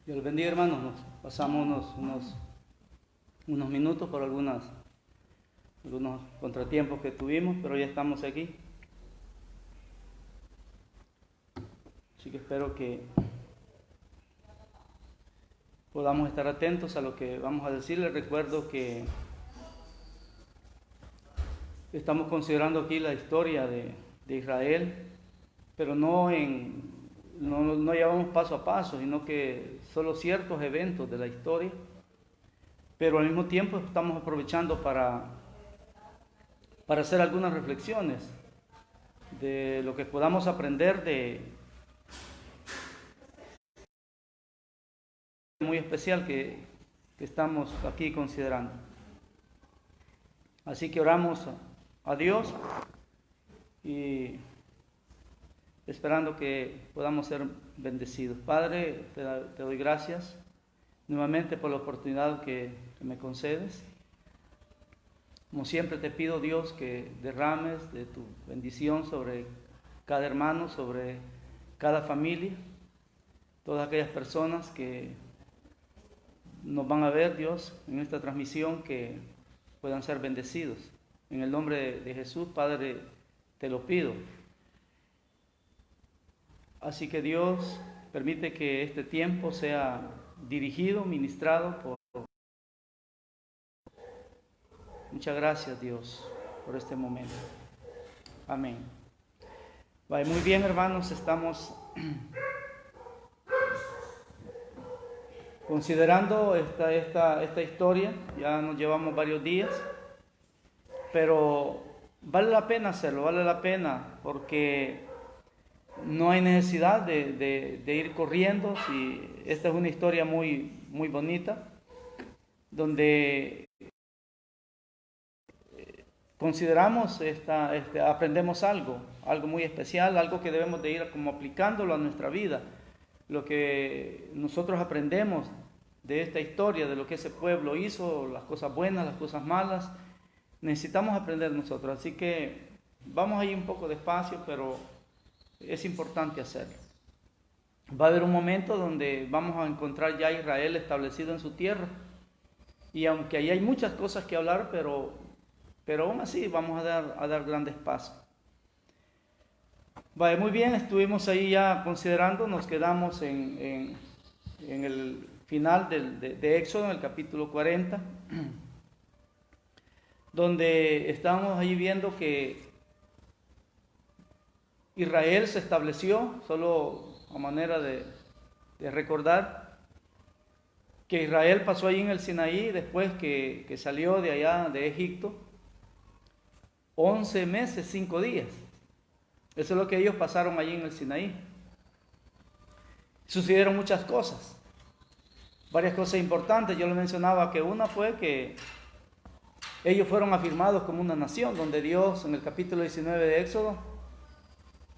Dios les bendiga, hermanos. Nos pasamos unos minutos por algunos contratiempos que tuvimos, pero ya estamos aquí. Así que espero que podamos estar atentos a lo que vamos a decir. Les recuerdo que estamos considerando aquí la historia de Israel, pero no llevamos paso a paso, sino que solo ciertos eventos de la historia, pero al mismo tiempo estamos aprovechando para hacer algunas reflexiones de lo que podamos aprender de muy especial que estamos aquí considerando. Así que oramos a Dios y esperando que podamos ser bendecidos. Padre, te doy gracias nuevamente por la oportunidad que me concedes. Como siempre te pido, Dios, que derrames de tu bendición sobre cada hermano, sobre cada familia, todas aquellas personas que nos van a ver, Dios, en esta transmisión, que puedan ser bendecidos. En el nombre de Jesús, Padre, te lo pido. Así que Dios, permite que este tiempo sea dirigido, ministrado por... Muchas gracias, Dios, por este momento. Amén. Vale, muy bien, hermanos, estamos considerando esta historia. Ya nos llevamos varios días, pero vale la pena hacerlo, vale la pena, porque no hay necesidad de ir corriendo. Si esta es una historia muy, muy bonita, donde consideramos aprendemos algo muy especial, algo que debemos de ir como aplicándolo a nuestra vida. Lo que nosotros aprendemos de esta historia, de lo que ese pueblo hizo, las cosas buenas, las cosas malas, necesitamos aprender nosotros. Así que vamos a ir un poco despacio, pero es importante hacerlo. Va a haber un momento donde vamos a encontrar ya a Israel establecido en su tierra, y aunque ahí hay muchas cosas que hablar, pero aún así vamos a dar grandes pasos. Vale, muy bien, estuvimos ahí ya considerando, nos quedamos en el final de Éxodo, en el capítulo 40, donde estábamos ahí viendo que Israel se estableció, solo a manera de recordar, que Israel pasó ahí en el Sinaí después que salió de allá de Egipto, 11 meses, 5 días. Eso es lo que ellos pasaron allí en el Sinaí. Sucedieron muchas cosas, varias cosas importantes. Yo les mencionaba que una fue que ellos fueron afirmados como una nación, donde Dios en el capítulo 19 de Éxodo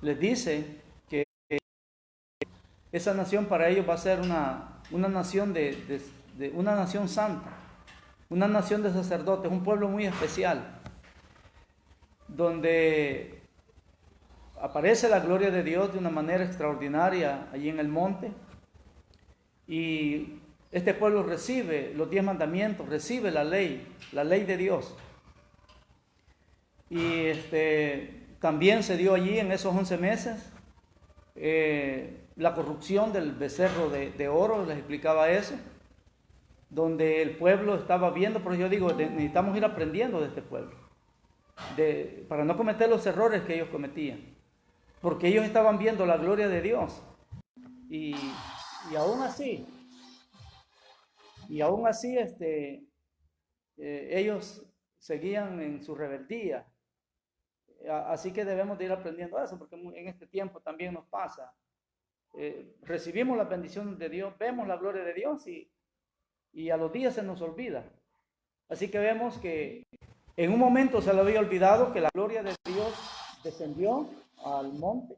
les dice que esa nación para ellos va a ser una nación una nación santa, una nación de sacerdotes, un pueblo muy especial, donde aparece la gloria de Dios de una manera extraordinaria allí en el monte, y este pueblo recibe los 10 mandamientos, recibe la ley de Dios. Y también se dio allí en esos 11 meses la corrupción del becerro de oro, les explicaba eso, donde el pueblo estaba viendo. Pero yo digo, necesitamos ir aprendiendo de este pueblo, para no cometer los errores que ellos cometían, porque ellos estaban viendo la gloria de Dios, y aún así ellos seguían en su rebeldía. Así que debemos de ir aprendiendo eso, porque en este tiempo también nos pasa. Recibimos la bendición de Dios, vemos la gloria de Dios, y a los días se nos olvida. Así que vemos que en un momento se le había olvidado que la gloria de Dios descendió al monte,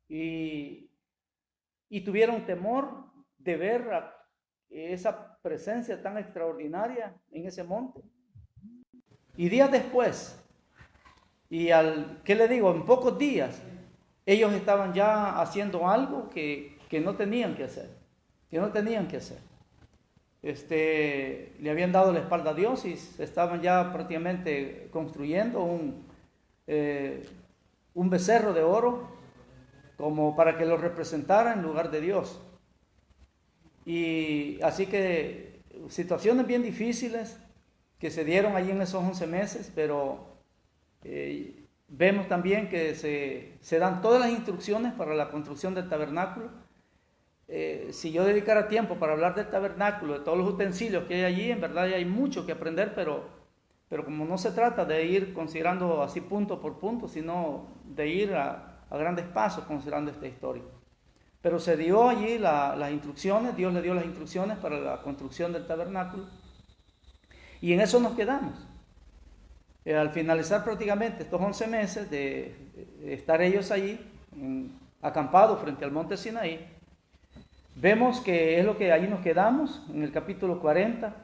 y tuvieron temor de ver esa presencia tan extraordinaria en ese monte. Y días después, ¿qué le digo? En pocos días, ellos estaban ya haciendo algo que no tenían que hacer, le habían dado la espalda a Dios y estaban ya prácticamente construyendo un becerro de oro como para que lo representara en lugar de Dios. Y así que situaciones bien difíciles que se dieron allí en esos 11 meses, pero vemos también que se dan todas las instrucciones para la construcción del tabernáculo. Si yo dedicara tiempo para hablar del tabernáculo, de todos los utensilios que hay allí, en verdad ya hay mucho que aprender, pero como no se trata de ir considerando así punto por punto, sino de ir a grandes pasos considerando esta historia. Pero se dio allí las instrucciones, Dios le dio las instrucciones para la construcción del tabernáculo, y en eso nos quedamos. Al finalizar prácticamente estos 11 meses de estar ellos allí, acampados frente al monte Sinaí, vemos que es lo que ahí nos quedamos, en el capítulo 40,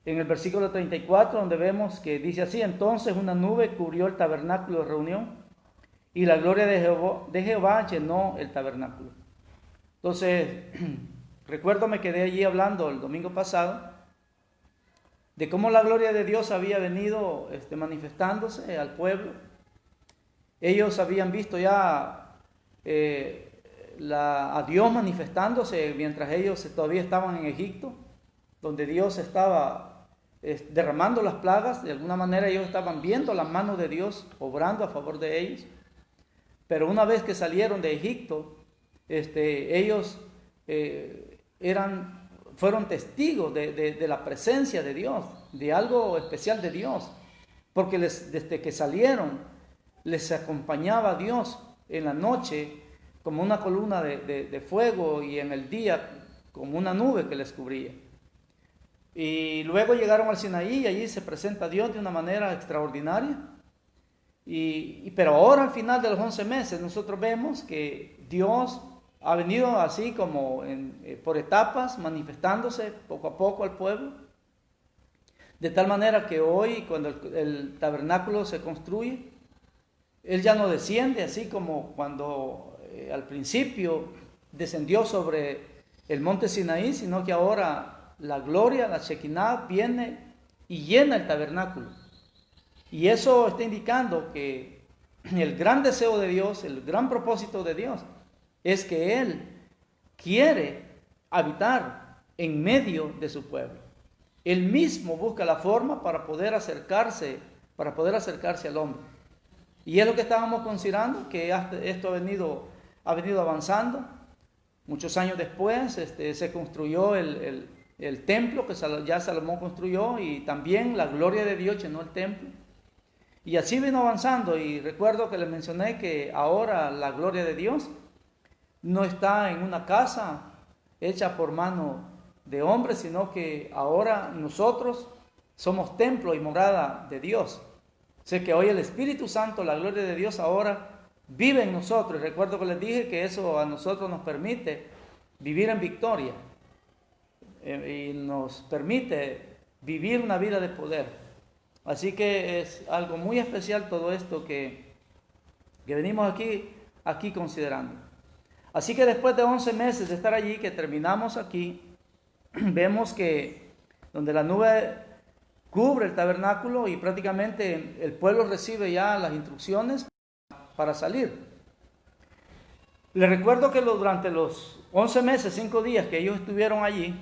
en el versículo 34, donde vemos que dice así: entonces una nube cubrió el tabernáculo de reunión, y la gloria de Jehová llenó el tabernáculo. Entonces, recuerdo me quedé allí hablando el domingo pasado, de cómo la gloria de Dios había venido manifestándose al pueblo. Ellos habían visto ya a Dios manifestándose mientras ellos todavía estaban en Egipto, donde Dios estaba derramando las plagas. De alguna manera ellos estaban viendo la mano de Dios obrando a favor de ellos. Pero una vez que salieron de Egipto, ellos fueron testigos de la presencia de Dios, de algo especial de Dios, porque desde que salieron les acompañaba Dios en la noche como una columna de fuego, y en el día como una nube que les cubría. Y luego llegaron al Sinaí, y allí se presenta Dios de una manera extraordinaria. Pero ahora, al final de los 11 meses, nosotros vemos que Dios ha venido así como por etapas, manifestándose poco a poco al pueblo, de tal manera que hoy, cuando el tabernáculo se construye, Él ya no desciende así como cuando al principio descendió sobre el monte Sinaí, sino que ahora la gloria, la Shekinah, viene y llena el tabernáculo. Y eso está indicando que el gran deseo de Dios, el gran propósito de Dios, es que Él quiere habitar en medio de su pueblo. Él mismo busca la forma para poder acercarse al hombre. Y es lo que estábamos considerando, que esto ha venido avanzando. Muchos años después se construyó el templo que ya Salomón construyó, y también la gloria de Dios llenó el templo. Y así vino avanzando, y recuerdo que les mencioné que ahora la gloria de Dios no está en una casa hecha por mano de hombres, sino que ahora nosotros somos templo y morada de Dios. Sé que hoy el Espíritu Santo, la gloria de Dios ahora vive en nosotros. Recuerdo que les dije que eso a nosotros nos permite vivir en victoria y nos permite vivir una vida de poder. Así que es algo muy especial todo esto que venimos aquí considerando. Así que después de 11 meses de estar allí, que terminamos aquí, vemos que donde la nube cubre el tabernáculo y prácticamente el pueblo recibe ya las instrucciones para salir. Les recuerdo que durante los 11 meses, 5 días que ellos estuvieron allí,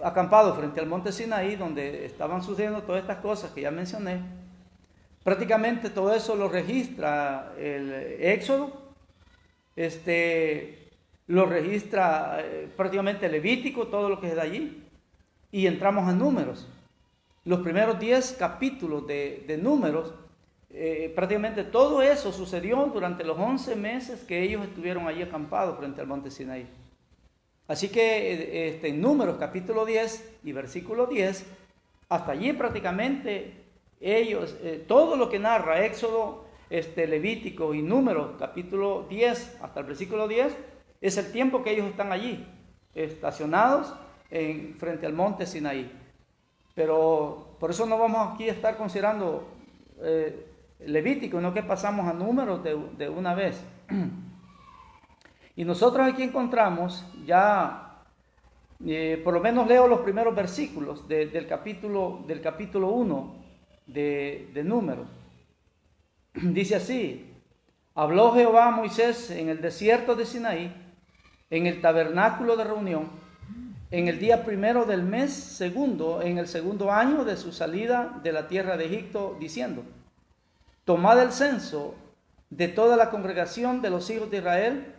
acampados frente al monte Sinaí, donde estaban sucediendo todas estas cosas que ya mencioné, prácticamente todo eso lo registra el Éxodo, lo registra prácticamente Levítico, todo lo que es de allí, y entramos a Números. Los primeros 10 capítulos de Números, prácticamente todo eso sucedió durante los 11 meses que ellos estuvieron allí acampados frente al monte Sinaí. Así que en Números capítulo 10 y versículo 10, hasta allí prácticamente ellos, todo lo que narra Éxodo, Levítico y Números capítulo 10 hasta el versículo 10, es el tiempo que ellos están allí, estacionados frente al monte Sinaí. Pero por eso no vamos aquí a estar considerando Levítico, no que pasamos a Números de una vez. Y nosotros aquí encontramos ya, por lo menos leo los primeros versículos del capítulo 1 de Números. Dice así: habló Jehová a Moisés en el desierto de Sinaí, en el tabernáculo de reunión, en el día primero del mes segundo, en el segundo año de su salida de la tierra de Egipto, diciendo: tomad el censo de toda la congregación de los hijos de Israel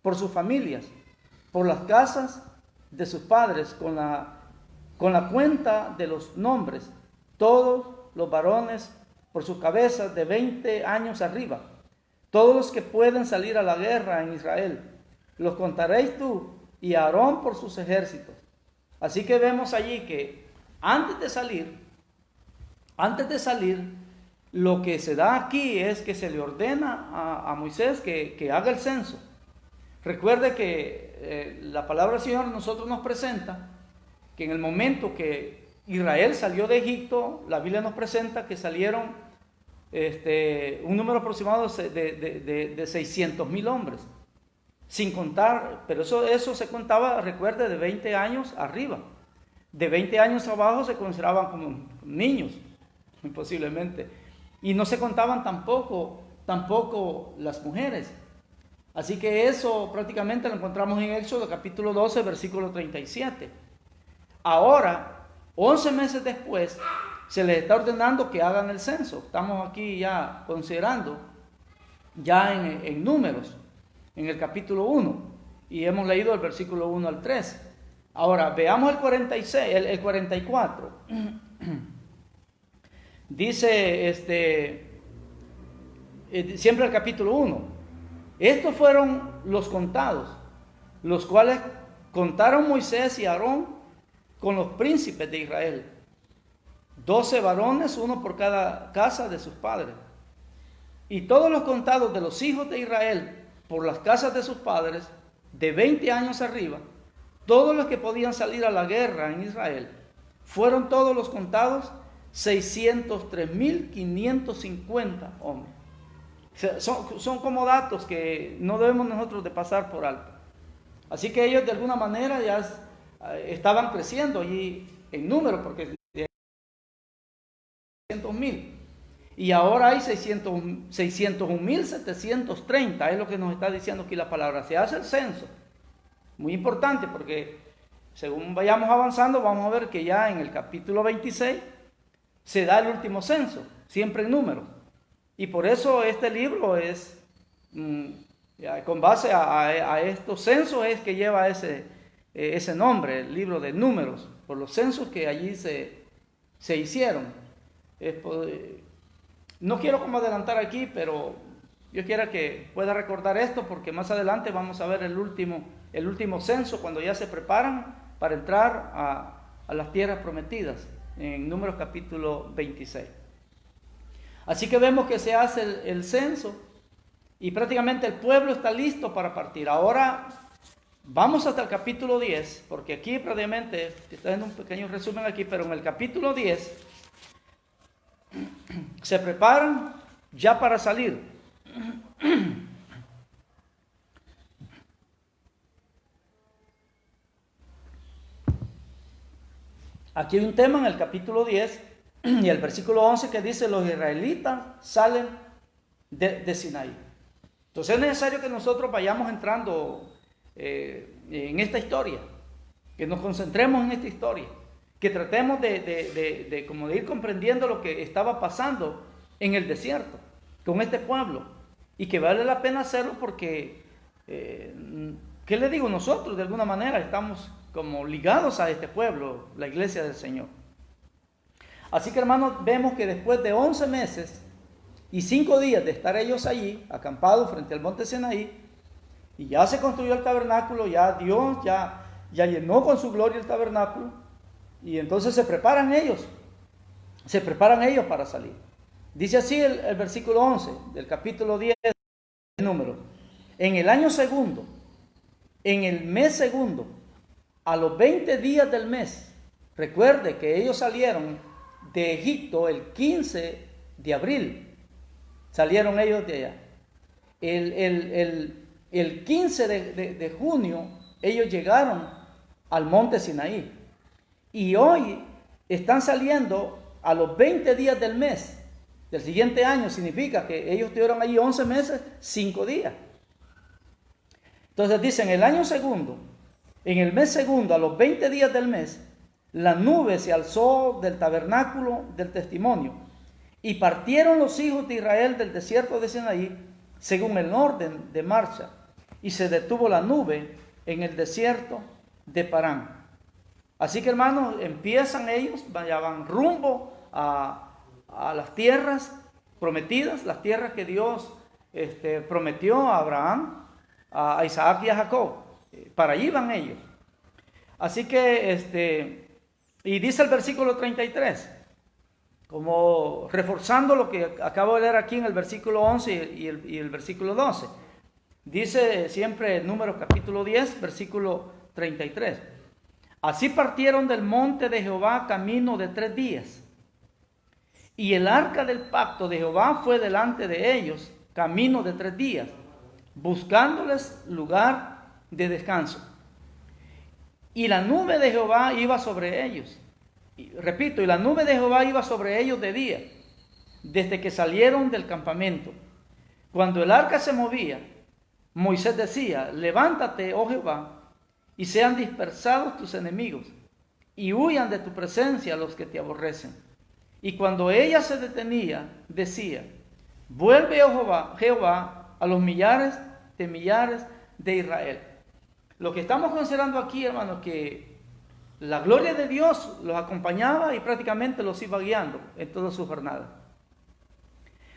por sus familias, por las casas de sus padres, con la cuenta de los nombres, todos los varones por sus cabezas de 20 años arriba, todos los que pueden salir a la guerra en Israel. Los contaréis tú y Aarón por sus ejércitos. Así que vemos allí que antes de salir, lo que se da aquí es que se le ordena a Moisés que haga el censo. Recuerde que la palabra del Señor a nosotros nos presenta que en el momento que Israel salió de Egipto, la Biblia nos presenta que salieron un número aproximado de 600,000 hombres, sin contar, pero eso se contaba, recuerde, de 20 años arriba. De 20 años abajo se consideraban como niños, posiblemente, y no se contaban tampoco las mujeres. Así que eso prácticamente lo encontramos en Éxodo capítulo 12, versículo 37. Ahora, 11 meses después, se les está ordenando que hagan el censo. Estamos aquí ya considerando, ya en Números, en el capítulo 1, y hemos leído el versículo 1 al 3. Ahora, veamos el 44. Dice, siempre el capítulo 1. Estos fueron los contados, los cuales contaron Moisés y Aarón con los príncipes de Israel. 12 varones, uno por cada casa de sus padres. Y todos los contados de los hijos de Israel por las casas de sus padres, de 20 años arriba, todos los que podían salir a la guerra en Israel, fueron todos los contados 603,550 hombres. Son como datos que no debemos nosotros de pasar por alto. Así que ellos de alguna manera ya estaban creciendo allí en número, porque 600,000. Y ahora hay 601,730, es lo que nos está diciendo aquí la palabra. Se hace el censo. Muy importante, porque según vayamos avanzando, vamos a ver que ya en el capítulo 26 se da el último censo, siempre en números. Y por eso este libro es, con base a estos censos, es que lleva ese nombre, el libro de números, por los censos que allí se hicieron. No quiero como adelantar aquí, pero yo quiero que pueda recordar esto, porque más adelante vamos a ver el último censo, cuando ya se preparan para entrar a las tierras prometidas, en Números capítulo 26. Así que vemos que se hace el censo y prácticamente el pueblo está listo para partir. Ahora vamos hasta el capítulo 10, porque aquí prácticamente, estoy haciendo un pequeño resumen aquí, pero en el capítulo 10 se preparan ya para salir. Aquí hay un tema en el capítulo 10 y el versículo 11 que dice: los israelitas salen de Sinaí. Entonces es necesario que nosotros vayamos entrando en esta historia, que nos concentremos en esta historia, que tratemos de ir comprendiendo lo que estaba pasando en el desierto con este pueblo, y que vale la pena hacerlo porque, ¿qué le digo? Nosotros de alguna manera estamos como ligados a este pueblo, la iglesia del Señor. Así que, hermanos, vemos que después de 11 meses y 5 días de estar ellos allí, acampados frente al monte Sinaí, y ya se construyó el tabernáculo, ya Dios ya llenó con su gloria el tabernáculo, y entonces se preparan ellos para salir. Dice así el versículo 11 del capítulo 10 de Números: en el año segundo, en el mes segundo, a los 20 días del mes. Recuerde que ellos salieron de Egipto el 15 de abril. salieron ellos de allá. El 15 de junio ellos llegaron al monte Sinaí. Y hoy están saliendo a los 20 días del mes del siguiente año. Significa que ellos estuvieron allí 11 meses, 5 días. Entonces dicen, el año segundo, en el mes segundo, a los 20 días del mes, la nube se alzó del tabernáculo del testimonio, y partieron los hijos de Israel del desierto de Sinaí, según el orden de marcha, y se detuvo la nube en el desierto de Parán. Así que, hermanos, empiezan ellos, ya van rumbo a las tierras prometidas, las tierras que Dios prometió a Abraham, a Isaac y a Jacob. Para allí van ellos. Así que, y dice el versículo 33, como reforzando lo que acabo de leer aquí en el versículo 11 y el versículo 12. Dice siempre Números capítulo 10, versículo 33. Así partieron del monte de Jehová camino de 3 días. Y el arca del pacto de Jehová fue delante de ellos camino de 3 días, buscándoles lugar de descanso. Y la nube de Jehová iba sobre ellos. Y la nube de Jehová iba sobre ellos de día, desde que salieron del campamento. Cuando el arca se movía, Moisés decía, levántate, oh Jehová, y sean dispersados tus enemigos, y huyan de tu presencia los que te aborrecen. Y cuando ella se detenía, decía, vuelve, oh Jehová, a los millares de Israel. Lo que estamos considerando aquí, hermanos, que la gloria de Dios los acompañaba y prácticamente los iba guiando en toda su jornada.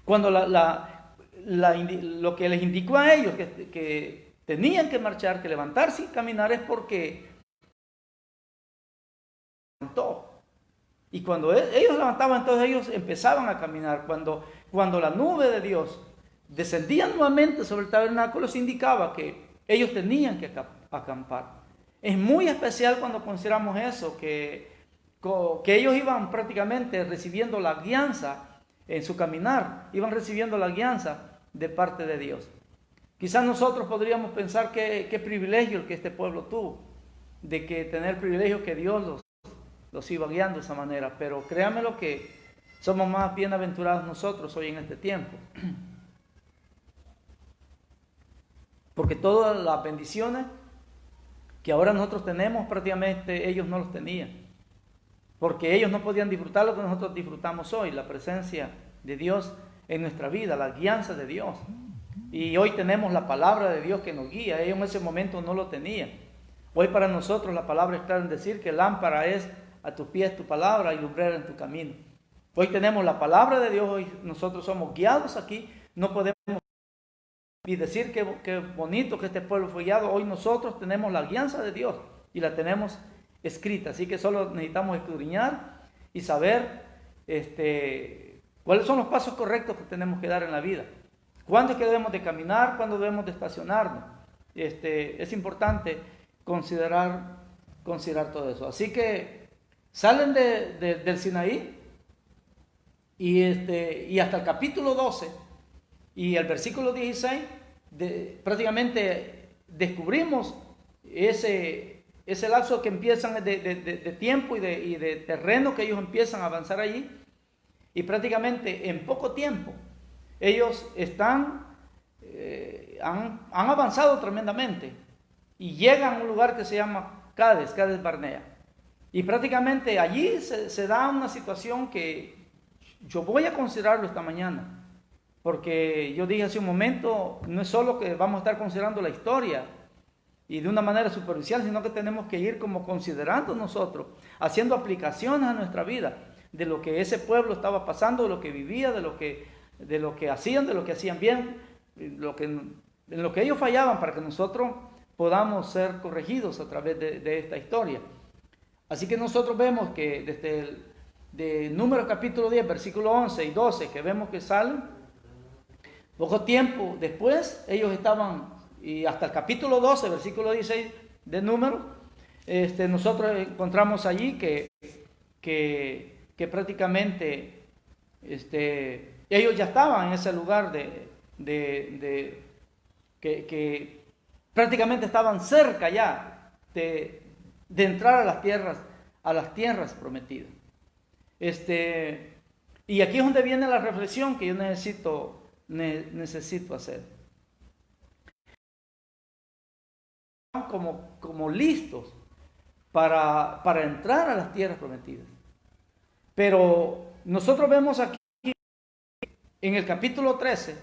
Cuando lo que les indicó a ellos que tenían que marchar, que levantarse y caminar, es porque levantó. Y cuando ellos levantaban, entonces ellos empezaban a caminar. Cuando la nube de Dios descendía nuevamente sobre el tabernáculo, se indicaba que ellos tenían que acampar. Es muy especial cuando consideramos eso, que ellos iban prácticamente recibiendo la guianza en su caminar, iban recibiendo la guianza de parte de Dios. Quizás nosotros podríamos pensar qué privilegio el que este pueblo tuvo, de que tener privilegio que Dios los iba guiando de esa manera, pero créanme lo que somos más bienaventurados nosotros hoy en este tiempo. Porque todas las bendiciones que ahora nosotros tenemos, prácticamente ellos no los tenían. Porque ellos no podían disfrutar lo que nosotros disfrutamos hoy, la presencia de Dios en nuestra vida, la guianza de Dios. Y hoy tenemos la palabra de Dios que nos guía. Ellos en ese momento no lo tenían. Hoy para nosotros la palabra es clara en decir que lámpara es a tus pies tu palabra y lumbrera en tu camino. Hoy tenemos la palabra de Dios, hoy nosotros somos guiados aquí, no podemos y decir que bonito que este pueblo fue guiado. Hoy nosotros tenemos la guianza de Dios y la tenemos escrita, así que solo necesitamos escudriñar y saber cuáles son los pasos correctos que tenemos que dar en la vida. ¿Cuándo es que debemos de caminar? ¿Cuándo debemos de estacionarnos? Es importante considerar todo eso. Así que salen del Sinaí y hasta el capítulo 12 y el versículo 16 prácticamente descubrimos ese lapso que empiezan de tiempo y de terreno que ellos empiezan a avanzar allí, y prácticamente en poco tiempo ellos han avanzado tremendamente y llegan a un lugar que se llama Cades Barnea, y prácticamente allí se da una situación que yo voy a considerarlo esta mañana. Porque yo dije hace un momento, no es solo que vamos a estar considerando la historia y de una manera superficial, sino que tenemos que ir como considerando nosotros, haciendo aplicaciones a nuestra vida, de lo que ese pueblo estaba pasando, de lo que vivía, de lo que hacían, de lo que hacían bien, en lo que ellos fallaban, para que nosotros podamos ser corregidos a través de esta historia. Así que nosotros vemos que desde de Números capítulo 10, versículo 11 y 12, que vemos que salen. Poco tiempo después, ellos estaban, y hasta el capítulo 12, versículo 16 de Números, nosotros encontramos allí que prácticamente Ellos ya estaban en ese lugar que prácticamente estaban cerca ya de entrar a las tierras prometidas. Y aquí es donde viene la reflexión que yo necesito hacer. Como listos para entrar a las tierras prometidas. Pero nosotros vemos aquí en el capítulo 13,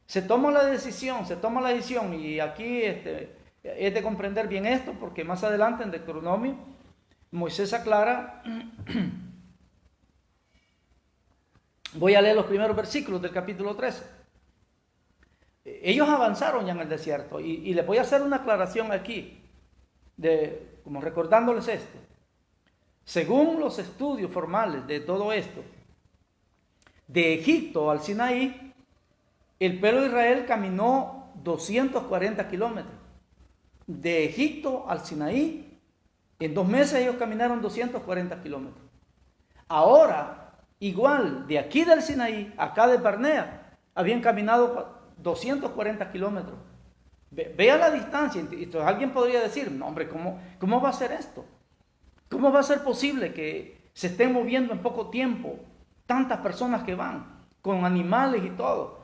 se toma la decisión, y aquí es de comprender bien esto, porque más adelante en Deuteronomio, Moisés aclara. Voy a leer los primeros versículos del capítulo 13. Ellos avanzaron ya en el desierto, y les voy a hacer una aclaración aquí, como recordándoles esto. Según los estudios formales de todo esto, de Egipto al Sinaí, el pueblo de Israel caminó 240 kilómetros. De Egipto al Sinaí, en 2 meses ellos caminaron 240 kilómetros. Ahora, igual, de aquí del Sinaí, acá de Barnea, habían caminado 240 kilómetros. Vea la distancia. Entonces alguien podría decir, no hombre, ¿cómo va a ser esto? ¿Cómo va a ser posible que se estén moviendo en poco tiempo tantas personas que van, con animales y todo,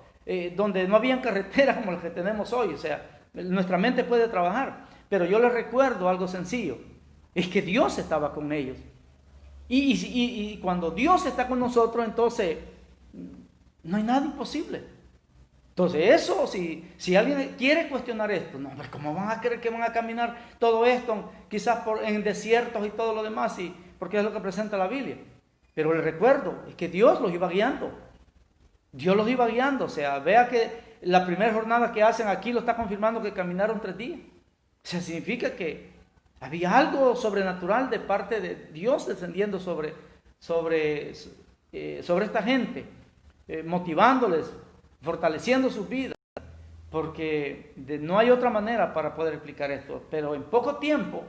donde no habían carreteras como las que tenemos hoy? O sea, nuestra mente puede trabajar, pero yo les recuerdo algo sencillo, es que Dios estaba con ellos. Y cuando Dios está con nosotros, entonces no hay nada imposible. Entonces eso, si alguien quiere cuestionar esto, no, hombre, ¿cómo van a creer que van a caminar todo esto, quizás en desiertos y todo lo demás? Porque es lo que presenta la Biblia. Pero el recuerdo es que Dios los iba guiando. Dios los iba guiando. O sea, vea que la primera jornada que hacen aquí lo está confirmando que caminaron 3 días. O sea, significa que había algo sobrenatural de parte de Dios descendiendo sobre esta gente, motivándoles, fortaleciendo sus vidas, porque no hay otra manera para poder explicar esto. Pero en poco tiempo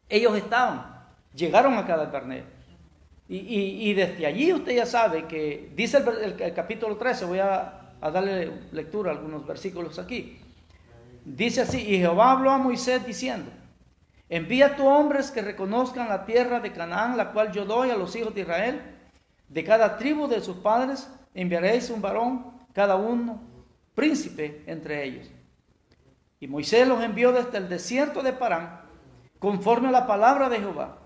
ellos llegaron a cada Barnea, y desde allí usted ya sabe que dice el capítulo 13, voy a darle lectura a algunos versículos aquí. Dice así: y Jehová habló a Moisés diciendo, envía tú hombres que reconozcan la tierra de Canaán, la cual yo doy a los hijos de Israel. De cada tribu de sus padres enviaréis un varón, cada uno príncipe entre ellos. Y Moisés los envió desde el desierto de Parán, conforme a la palabra de Jehová.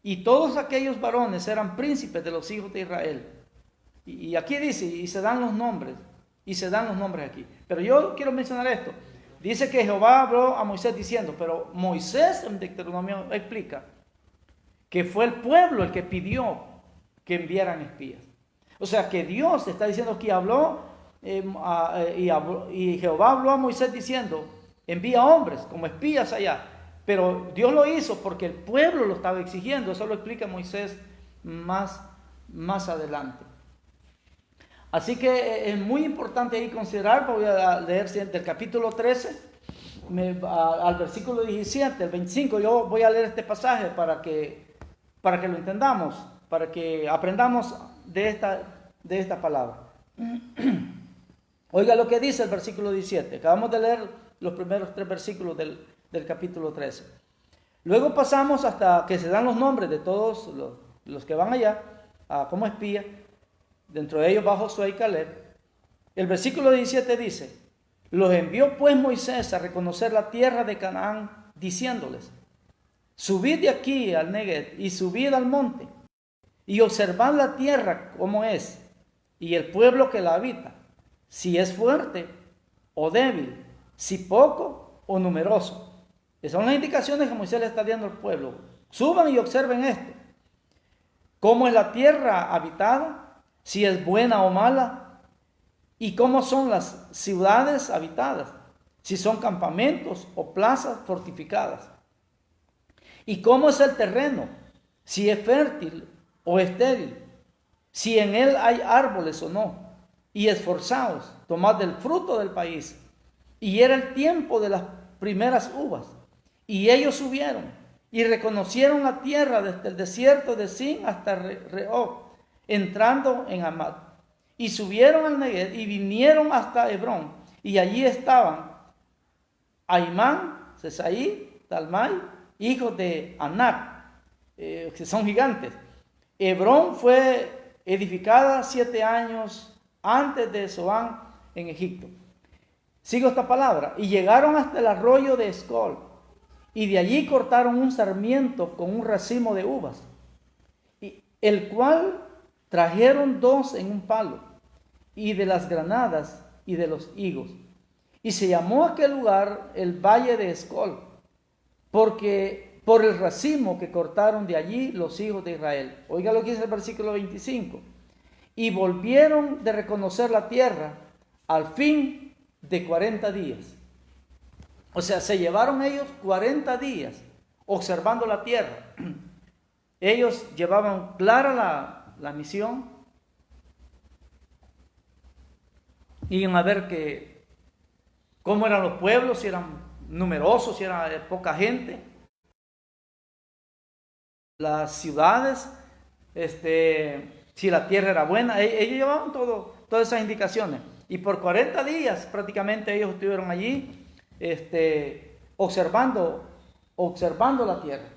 Y todos aquellos varones eran príncipes de los hijos de Israel. Y aquí dice, y se dan los nombres aquí. Pero yo quiero mencionar esto. Dice que Jehová habló a Moisés diciendo, pero Moisés en Deuteronomio explica que fue el pueblo el que pidió que enviaran espías. O sea que Dios está diciendo que habló, y Jehová habló a Moisés diciendo, envía hombres como espías allá. Pero Dios lo hizo porque el pueblo lo estaba exigiendo. Eso lo explica Moisés más adelante. Así que es muy importante ahí considerar. Voy a leer del capítulo 13 al versículo 17, el 25. Yo voy a leer este pasaje para que lo entendamos, para que aprendamos de esta palabra. Oiga lo que dice el versículo 17. Acabamos de leer los primeros 3 versículos del capítulo 13. Luego pasamos hasta que se dan los nombres de todos los que van allá como espía. Dentro de ellos va Josué y Caleb. El versículo 17 dice, los envió pues Moisés a reconocer la tierra de Canaán, diciéndoles, subid de aquí al Negev y subid al monte, y observad la tierra como es, y el pueblo que la habita, si es fuerte o débil, si poco o numeroso. Esas son las indicaciones que Moisés le está dando al pueblo. Suban y observen esto. ¿Cómo es la tierra habitada? Si es buena o mala. ¿Y cómo son las ciudades habitadas? Si son campamentos o plazas fortificadas. ¿Y cómo es el terreno? Si es fértil o estéril. Si en él hay árboles o no. Y esforzaos, tomad del fruto del país. Y era el tiempo de las primeras uvas. Y ellos subieron y reconocieron la tierra desde el desierto de Sin hasta Rehob, entrando en Amad. y subieron al Neguev y vinieron hasta Hebrón. Y allí estaban Ahimán, Sesaí, Talmai, hijos de Anac, que son gigantes. Hebrón fue edificada 7 años antes de Zoán en Egipto. Sigo esta palabra. Y llegaron hasta el arroyo de Escol, y de allí cortaron un sarmiento con un racimo de uvas, el cual trajeron 2 en un palo, y de las granadas y de los higos. Y se llamó aquel lugar el Valle de Escol, porque por el racimo que cortaron de allí los hijos de Israel. Oiga lo que dice el versículo 25. Y volvieron de reconocer la tierra al fin de 40 días. O sea, se llevaron ellos 40 días observando la tierra. Ellos llevaban clara la misión. Iban a ver cómo eran los pueblos, si eran numerosos, si era poca gente. Las ciudades, si la tierra era buena. Ellos llevaban todas esas indicaciones. Y por 40 días prácticamente ellos estuvieron allí observando la tierra.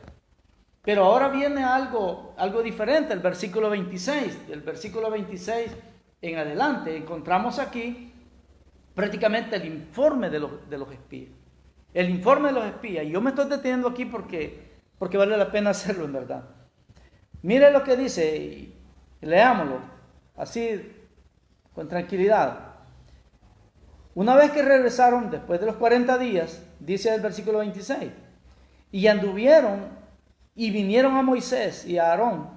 Pero ahora viene algo diferente, el versículo 26. Del versículo 26 en adelante encontramos aquí prácticamente el informe de los espías. El informe de los espías. Y yo me estoy deteniendo aquí porque vale la pena hacerlo en verdad. Mire lo que dice y leámoslo así con tranquilidad. Una vez que regresaron después de los 40 días, dice el versículo 26, y anduvieron y vinieron a Moisés y a Aarón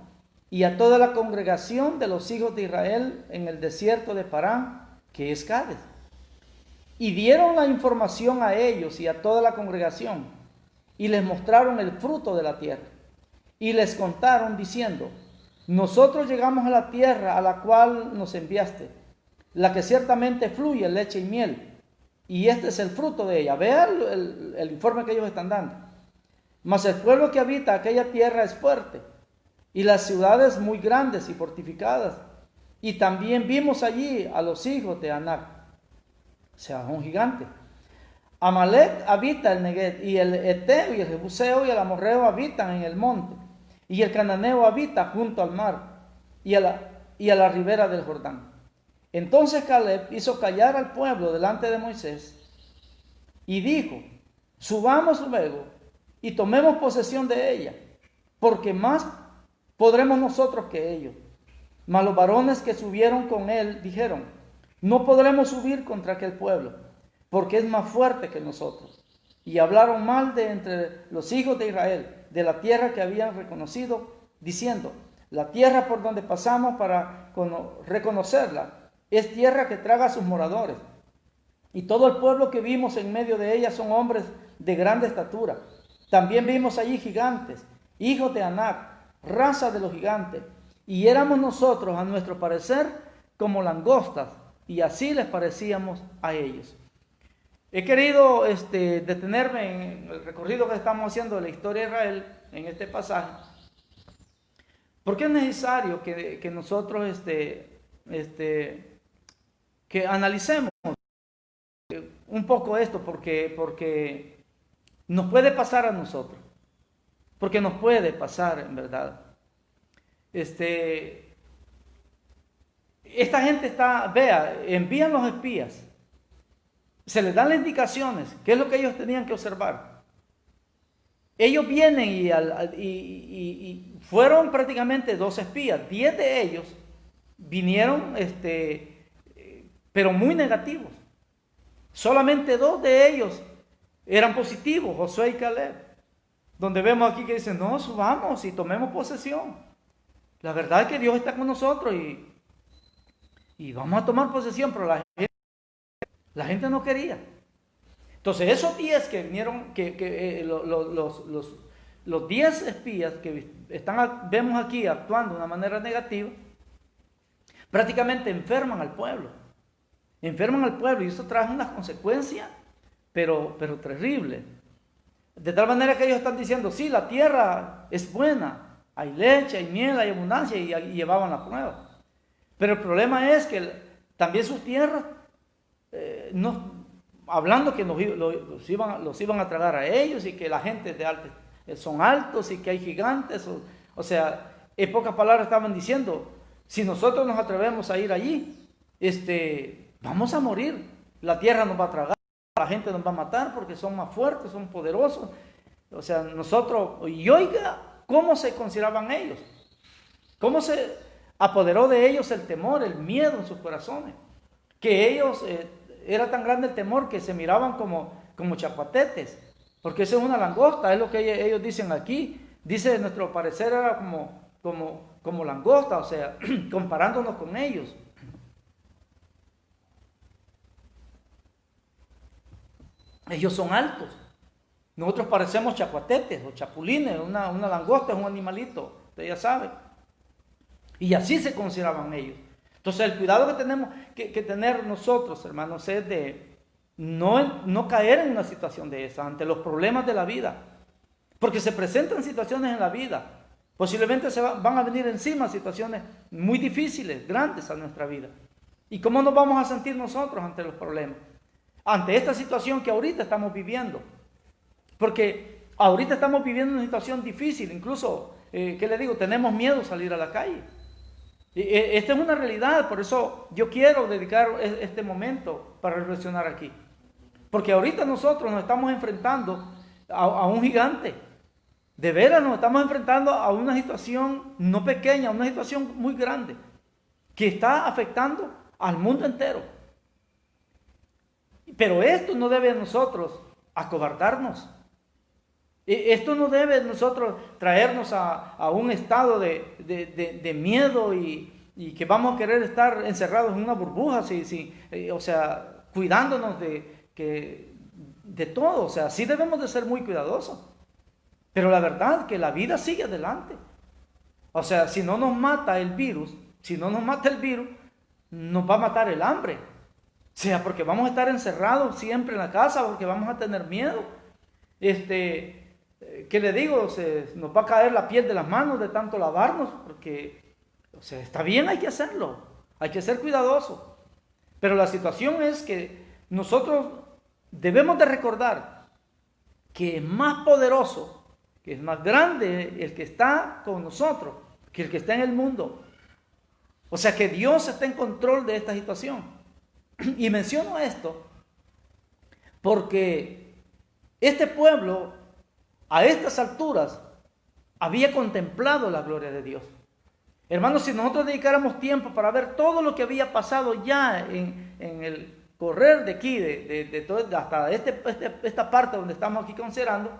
y a toda la congregación de los hijos de Israel en el desierto de Parán, que es Cádiz. Y dieron la información a ellos y a toda la congregación, y les mostraron el fruto de la tierra. Y les contaron diciendo, nosotros llegamos a la tierra a la cual nos enviaste, la que ciertamente fluye leche y miel, y este es el fruto de ella. Vean el informe que ellos están dando. Mas el pueblo que habita aquella tierra es fuerte, y las ciudades muy grandes y fortificadas. Y también vimos allí a los hijos de Anac, o sea, un gigante. Amalek habita el Neguev, y el Eteo y el Jebuseo y el Amorreo habitan en el monte, y el Cananeo habita junto al mar y a la ribera del Jordán. Entonces Caleb hizo callar al pueblo delante de Moisés y dijo, subamos luego y tomemos posesión de ella, porque más podremos nosotros que ellos. Mas los varones que subieron con él dijeron, no podremos subir contra aquel pueblo, porque es más fuerte que nosotros. Y hablaron mal de entre los hijos de Israel, de la tierra que habían reconocido, diciendo, la tierra por donde pasamos para reconocerla, es tierra que traga a sus moradores. Y todo el pueblo que vimos en medio de ella son hombres de grande estatura. También vimos allí gigantes, hijos de Anac, raza de los gigantes. Y éramos nosotros, a nuestro parecer, como langostas, y así les parecíamos a ellos. He querido detenerme en el recorrido que estamos haciendo de la historia de Israel en este pasaje, porque es necesario que nosotros que analicemos un poco esto, porque nos puede pasar a nosotros, porque nos puede pasar en verdad. Esta gente envían los espías, se les dan las indicaciones, qué es lo que ellos tenían que observar. Ellos vienen y fueron prácticamente 2 espías, 10 de ellos vinieron, pero muy negativos. Solamente 2 de ellos eran positivos, Josué y Caleb, donde vemos aquí que dicen, no, subamos y tomemos posesión. La verdad es que Dios está con nosotros y vamos a tomar posesión, pero la gente no quería. Entonces esos 10 que vinieron, los 10 espías que vemos aquí actuando de una manera negativa, prácticamente enferman al pueblo. Y eso trae unas consecuencias, pero terribles. De tal manera que ellos están diciendo, sí, la tierra es buena, hay leche, hay miel, hay abundancia, y llevaban la prueba. Pero el problema es que también sus tierras, hablando que los iban a tragar a ellos y que la gente de alto, son altos y que hay gigantes. O sea, en pocas palabras estaban diciendo, si nosotros nos atrevemos a ir allí, vamos a morir. La tierra nos va a tragar, la gente nos va a matar porque son más fuertes, son poderosos. O sea, nosotros, y oiga, ¿cómo se consideraban ellos? ¿Cómo se apoderó de ellos el temor, el miedo en sus corazones? Que ellos, era tan grande el temor que se miraban como chapatetes, porque eso es una langosta, es lo que ellos dicen aquí. Dice, nuestro parecer era como langosta, o sea, comparándonos con ellos. Ellos son altos. Nosotros parecemos chapatetes o chapulines. Una langosta es un animalito, usted ya sabe. Y así se consideraban ellos. Entonces el cuidado que tenemos que tener nosotros, hermanos, es de no caer en una situación de esa, ante los problemas de la vida. Porque se presentan situaciones en la vida. Posiblemente van a venir encima situaciones muy difíciles, grandes a nuestra vida. ¿Y cómo nos vamos a sentir nosotros ante los problemas? Ante esta situación que ahorita estamos viviendo. Porque ahorita estamos viviendo una situación difícil. Incluso, ¿qué le digo? Tenemos miedo a salir a la calle. Esta es una realidad. Por eso yo quiero dedicar este momento para reflexionar aquí. Porque ahorita nosotros nos estamos enfrentando a un gigante. De veras nos estamos enfrentando a una situación no pequeña, una situación muy grande, que está afectando al mundo entero. Pero esto no debe a nosotros acobardarnos. Esto no debe a nosotros traernos a un estado de miedo y que vamos a querer estar encerrados en una burbuja, o sea, cuidándonos de todo. O sea, sí debemos de ser muy cuidadosos. Pero la verdad que la vida sigue adelante. O sea, si no nos mata el virus, nos va a matar el hambre. O sea, porque vamos a estar encerrados siempre en la casa, porque vamos a tener miedo. ¿Qué le digo? Nos va a caer la piel de las manos de tanto lavarnos, porque, o sea, está bien, hay que hacerlo. Hay que ser cuidadosos. Pero la situación es que nosotros debemos de recordar que es más poderoso, que es más grande el que está con nosotros que el que está en el mundo. O sea que Dios está en control de esta situación. Y menciono esto porque este pueblo a estas alturas había contemplado la gloria de Dios. Hermanos, si nosotros dedicáramos tiempo para ver todo lo que había pasado ya en el correr de aquí, hasta esta parte donde estamos aquí considerando,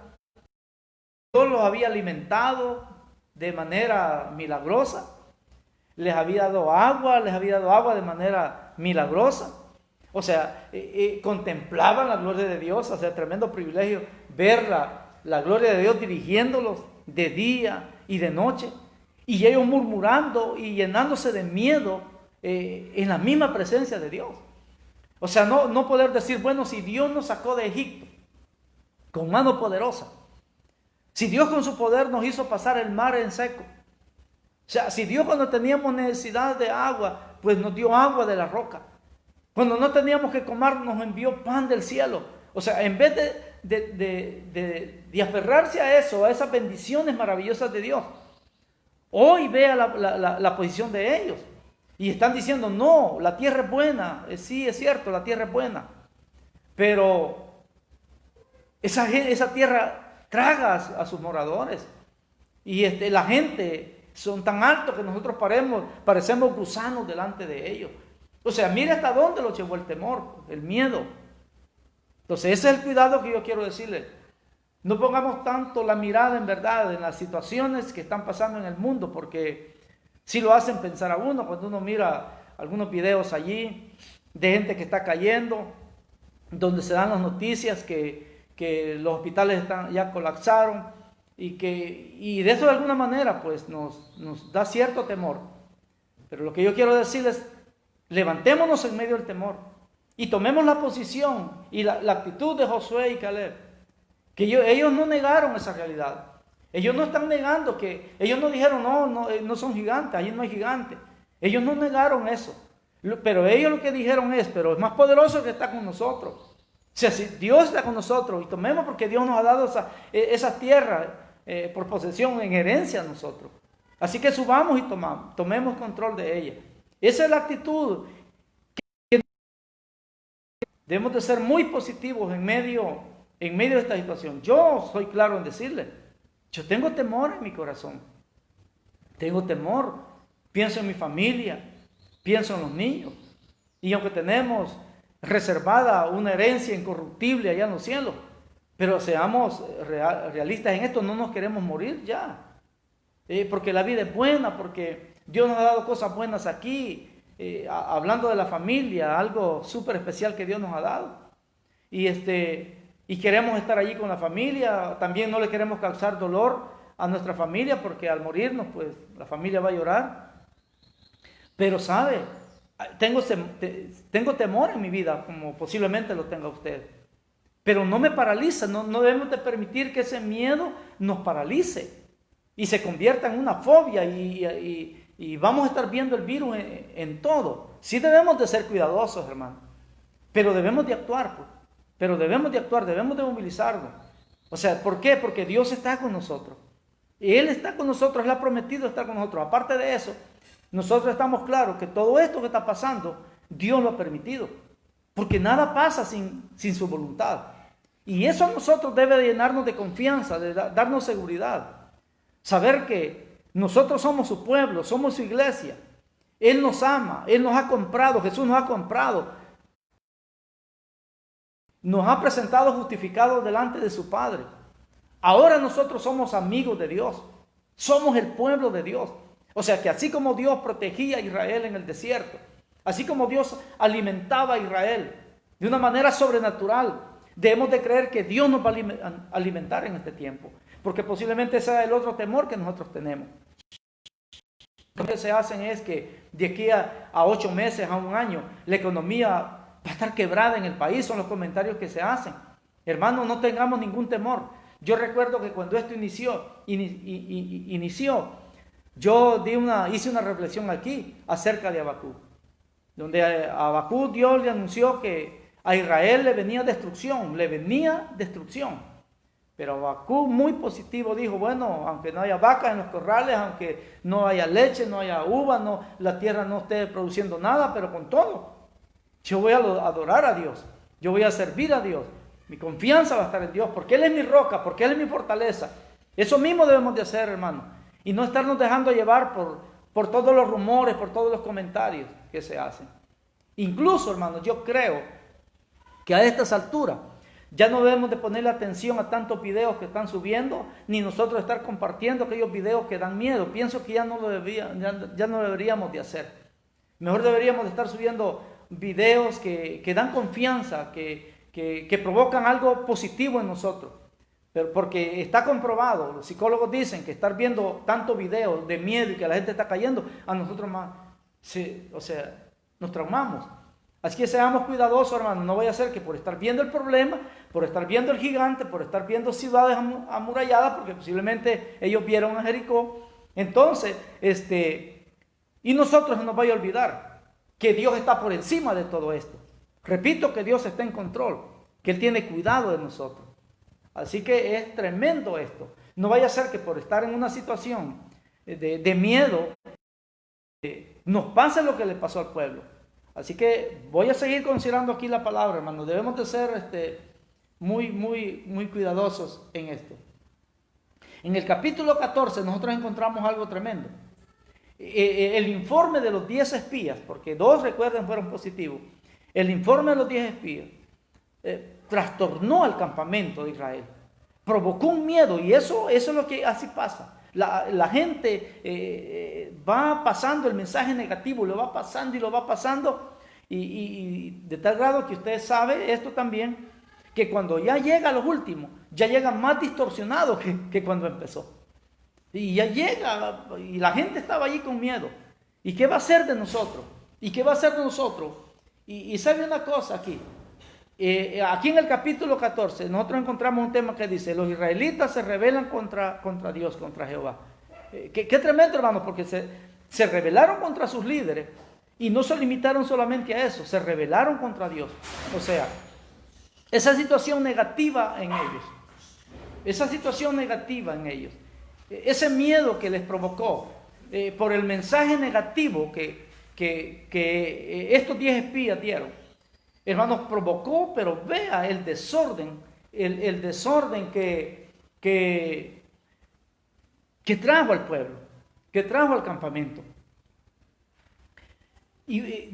Dios los había alimentado de manera milagrosa, les había dado agua de manera milagrosa. O sea, contemplaban la gloria de Dios. O sea, tremendo privilegio ver la gloria de Dios dirigiéndolos de día y de noche. Y ellos murmurando y llenándose de miedo en la misma presencia de Dios. O sea, no poder decir, bueno, si Dios nos sacó de Egipto con mano poderosa, si Dios con su poder nos hizo pasar el mar en seco, o sea, si Dios cuando teníamos necesidad de agua, pues nos dio agua de la roca. Cuando no teníamos que comer, nos envió pan del cielo. O sea, en vez de aferrarse a eso, a esas bendiciones maravillosas de Dios, hoy vea la posición de ellos. Y están diciendo, no, la tierra es buena. Sí, es cierto, la tierra es buena. Pero esa tierra traga a sus moradores. Y la gente son tan altos que nosotros parecemos gusanos delante de ellos. O sea, mire hasta dónde los llevó el temor, el miedo. Entonces, ese es el cuidado que yo quiero decirles. No pongamos tanto la mirada en verdad en las situaciones que están pasando en el mundo, porque sí lo hacen pensar a uno cuando uno mira algunos videos allí de gente que está cayendo, donde se dan las noticias que los hospitales ya colapsaron y de eso de alguna manera pues nos da cierto temor. Pero lo que yo quiero decirles, levantémonos en medio del temor y tomemos la posición y la actitud de Josué y Caleb, que ellos no negaron esa realidad. Ellos no están negando ellos no dijeron, no son gigantes, allí no hay gigantes. Ellos no negaron eso. Pero ellos lo que dijeron es, pero es más poderoso que está con nosotros. O sea, si Dios está con nosotros y tomemos porque Dios nos ha dado esa tierra por posesión en herencia a nosotros. Así que subamos y tomemos control de ella. Esa es la actitud. Debemos de ser muy positivos en medio de esta situación. Yo soy claro en decirle, yo tengo temor en mi corazón. Tengo temor. Pienso en mi familia, pienso en los niños. Y aunque tenemos reservada una herencia incorruptible allá en los cielos, pero seamos realistas en esto, no nos queremos morir ya. Porque la vida es buena, porque Dios nos ha dado cosas buenas aquí. Hablando de la familia, algo súper especial que Dios nos ha dado. Y queremos estar allí con la familia. También no le queremos causar dolor a nuestra familia, porque al morirnos, pues la familia va a llorar. Pero sabe, tengo temor en mi vida, como posiblemente lo tenga usted. Pero no me paraliza, no debemos de permitir que ese miedo nos paralice y se convierta en una fobia y vamos a estar viendo el virus en todo. Sí debemos de ser cuidadosos, hermano, pero debemos de actuar, pues. Debemos de movilizarnos. O sea, ¿por qué? Porque Dios está con nosotros. Él está con nosotros, Él ha prometido estar con nosotros. Aparte de eso, nosotros estamos claros que todo esto que está pasando, Dios lo ha permitido. Porque nada pasa sin su voluntad. Y eso a nosotros debe de llenarnos de confianza, de darnos seguridad. Saber que nosotros somos su pueblo, somos su iglesia. Él nos ama, Él nos ha comprado, Jesús nos ha comprado. Nos ha presentado justificados delante de su Padre. Ahora nosotros somos amigos de Dios. Somos el pueblo de Dios. O sea que así como Dios protegía a Israel en el desierto, así como Dios alimentaba a Israel de una manera sobrenatural, debemos de creer que Dios nos va a alimentar en este tiempo. Porque posiblemente ese es el otro temor que nosotros tenemos. Lo que se hacen es que de aquí a 8 meses, a un año, la economía va a estar quebrada en el país, son los comentarios que se hacen. Hermanos, no tengamos ningún temor. Yo recuerdo que cuando esto inició, yo hice una reflexión aquí acerca de Habacuc, donde a Habacuc Dios le anunció que a Israel le venía destrucción. Pero Habacuc muy positivo dijo, bueno, aunque no haya vacas en los corrales, aunque no haya leche, no haya uva, la tierra no esté produciendo nada, pero con todo, yo voy a adorar a Dios, yo voy a servir a Dios. Mi confianza va a estar en Dios, porque Él es mi roca, porque Él es mi fortaleza. Eso mismo debemos de hacer, hermano. Y no estarnos dejando llevar por todos los rumores, por todos los comentarios que se hacen. Incluso, hermano, yo creo que a estas alturas ya no debemos de ponerle atención a tantos videos que están subiendo, ni nosotros estar compartiendo aquellos videos que dan miedo. Pienso que ya no deberíamos de hacer. Mejor deberíamos de estar subiendo videos que dan confianza, que provocan algo positivo en nosotros. Pero porque está comprobado, los psicólogos dicen que estar viendo tantos videos de miedo y que la gente está cayendo, a nosotros más, nos traumamos. Así que seamos cuidadosos, hermanos. No vaya a ser que por estar viendo el problema, por estar viendo el gigante, por estar viendo ciudades amuralladas, porque posiblemente ellos vieron a Jericó, entonces, y nosotros no nos vaya a olvidar que Dios está por encima de todo esto. Repito que Dios está en control, que Él tiene cuidado de nosotros. Así que es tremendo esto. No vaya a ser que por estar en una situación de miedo, nos pase lo que le pasó al pueblo. Así que voy a seguir considerando aquí la palabra, hermano. Debemos de ser muy cuidadosos en esto. En el capítulo 14 nosotros encontramos algo tremendo. El informe de los 10 espías, porque 2, recuerden, fueron positivos. El informe de los 10 espías trastornó al campamento de Israel. Provocó un miedo, y eso es lo que así pasa. La gente va pasando el mensaje negativo, lo va pasando y lo va pasando, y de tal grado que usted sabe esto también, que cuando ya llega a los últimos, ya llega más distorsionado que cuando empezó. Y ya llega, y la gente estaba allí con miedo. ¿Y qué va a hacer de nosotros? ¿Y qué va a hacer de nosotros? Y sabe una cosa aquí. Aquí en el capítulo 14 nosotros encontramos un tema que dice: los israelitas se rebelan contra Dios, contra Jehová. Qué tremendo, hermano, porque se Se rebelaron contra sus líderes y no se limitaron solamente a eso, se rebelaron contra Dios. O sea, esa situación negativa en ellos, ese miedo que les provocó por el mensaje negativo que estos 10 espías dieron, hermanos, provocó, pero vea el desorden, el desorden que trajo al pueblo, que trajo al campamento. Y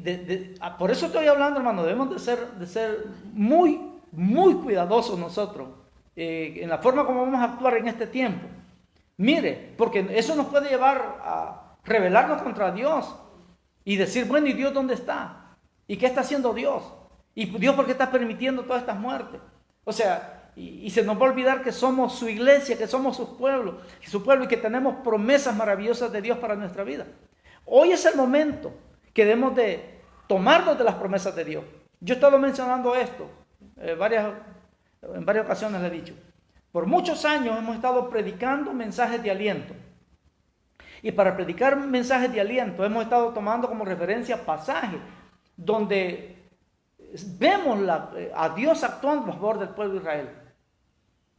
por eso estoy hablando, hermano, debemos de ser muy, muy cuidadosos nosotros en la forma como vamos a actuar en este tiempo. Mire, porque eso nos puede llevar a rebelarnos contra Dios y decir, bueno, ¿y Dios dónde está? ¿Y qué está haciendo Dios? ¿Y Dios por qué está permitiendo todas estas muertes? O sea, y se nos va a olvidar que somos su iglesia, que somos su pueblo y que tenemos promesas maravillosas de Dios para nuestra vida. Hoy es el momento que debemos de tomarnos de las promesas de Dios. Yo he estado mencionando esto en varias ocasiones, le he dicho. Por muchos años hemos estado predicando mensajes de aliento. Y para predicar mensajes de aliento hemos estado tomando como referencia pasajes donde vemos a Dios actuando a favor del pueblo de Israel.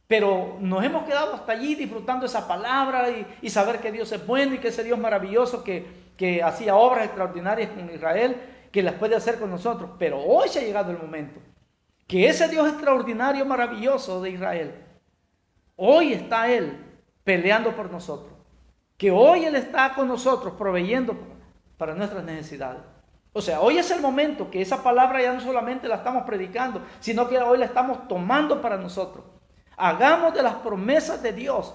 Pero nos hemos quedado hasta allí disfrutando esa palabra y saber que Dios es bueno y que ese Dios maravilloso que hacía obras extraordinarias con Israel, que las puede hacer con nosotros. Pero hoy se ha llegado el momento que ese Dios extraordinario, maravilloso de Israel, hoy está Él peleando por nosotros. Que hoy Él está con nosotros proveyendo para nuestras necesidades. O sea, hoy es el momento que esa palabra ya no solamente la estamos predicando, sino que hoy la estamos tomando para nosotros. Hagamos de las promesas de Dios